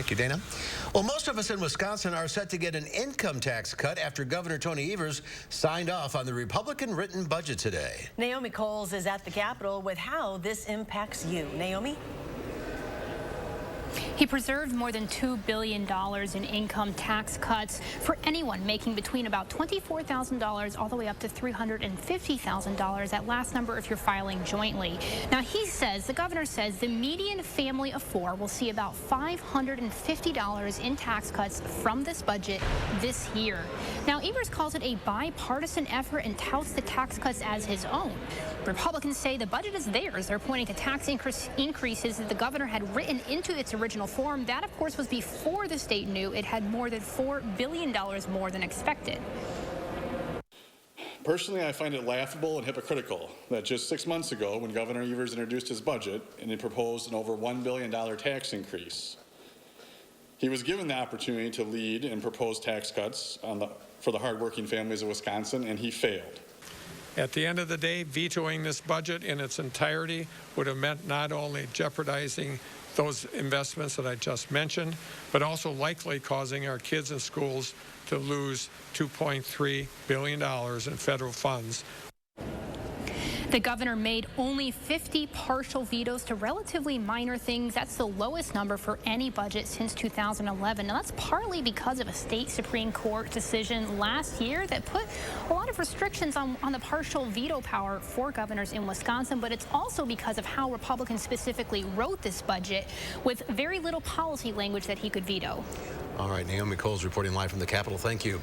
Thank you, Dana. Well, most of us in Wisconsin are set to get an income tax cut after Governor Tony Evers signed off on the Republican-written budget today. Naomi Coles is at the Capitol with how this impacts you. Naomi? He preserved more than $2 billion in income tax cuts for anyone making between about $24,000 all the way up to $350,000. That last number if you're filing jointly. Now, the governor says the median family of four will see about $550 in tax cuts from this budget this year. Now, Evers calls it a bipartisan effort and touts the tax cuts as his own. Republicans say the budget is theirs. They're pointing to tax increases that the governor had written into its original form. That, of course, was before the state knew it had more than $4 billion more than expected. Personally, I find it laughable and hypocritical that just 6 months ago, when Governor Evers introduced his budget and he proposed an over $1 billion tax increase, he was given the opportunity to lead and propose tax cuts for the hardworking families of Wisconsin, and he failed. At the end of the day, vetoing this budget in its entirety would have meant not only jeopardizing those investments that I just mentioned, but also likely causing our kids in schools to lose $2.3 billion in federal funds. The governor made only 50 partial vetoes to relatively minor things. That's the lowest number for any budget since 2011. Now, that's partly because of a state Supreme Court decision last year that put a lot of restrictions on the partial veto power for governors in Wisconsin, but it's also because of how Republicans specifically wrote this budget with very little policy language that he could veto. All right, Naomi Coles reporting live from the Capitol. Thank you.